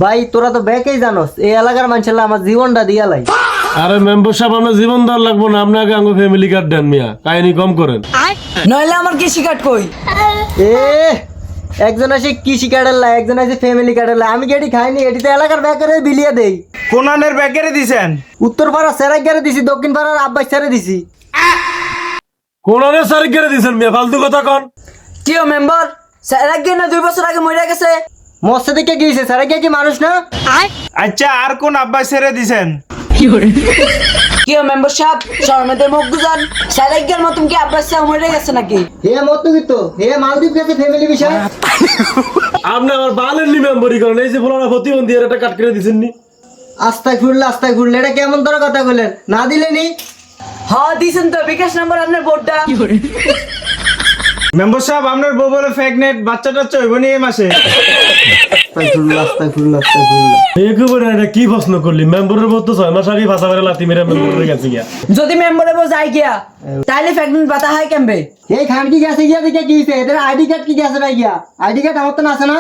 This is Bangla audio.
ভাই তোরা তো ব্যাকেই জানোস এই এলাকার মানুষের আমার জীবনটা দিয়া লাই। আরে মেম্বার সাহেব আপনার জীবন দেওয়ার লাগবো না, আপনি আগে আমার ফ্যামিলি কার্ড দেন মিয়া, কাহিনী কম করেন। নইলে আমার কৃষি কার্ড কই? এ একজন আছে কৃষি কার্ডের লাই, একজন আছে ফ্যামিলি কার্ডের লাই। আমি গেটি খাইনি, এটি তো এলাকার ব্যাকেরে বিলিয়ে দেই। কোনানের ব্যাগেরে দিছেন? উত্তর পাড়া সেরাইগারে দিছি, দক্ষিণ পাড়ার আব্বাস ছেড়ে দিছি। কোনারে সারি করে দিছেন মিয়া, ফালতু কথা কন। কিও মেম্বার, স্যার একদিন না 2 বছর আগে মরে গেছে। মস্তে দিকে গিয়েছে, সেরাইগা কি মানুষ না? আচ্ছা আর কোন আব্বাস ছেড়ে দিছেন? কিও মেম্বার সাহেব, শর্মেতে মুখ গুজান। স্যার একদিন মতন কি আব্বাস সাহেব মরে গেছে নাকি? হে মধ্যবিত্ত, হে মালদ্বীপ গেছে ফ্যামিলি বিষয়। আপনি আমার বালের নি মেম্বরি করেন, এই যে বলার প্রতিবন্ধী এর একটা কাট করে দিছেন নি। আস্তায় ঘুরলে এটা কেমন ধরো কথা বললেন? না দিলে নি? হ্যাঁ দিছেন তো, বিকাশ নাম্বার আপনার বোর্ডটা। মেম্বার সাহেব আপনার বউ বলে প্রেগনেন্ট, বাচ্চা টাচ্চা হইব নি এই মাসে? আস্তায় ঘুরলো। একেবারে এটা কি প্রশ্ন করলি? মেম্বরের বউ তো 6 মাস আগে ভাষা করে লাতি মেরে মেম্বরের গেছে গিয়া। যদি মেম্বারে বউ যায় গিয়া তাইলে প্রেগনেন্ট বাতা হয় কেমবে? এই খান কি গেছে গিয়া দেখে কি হইছে? এদের আইডি কার্ড কি গেছে ভাই গিয়া? আইডি কার্ড আমার তো না আছে না?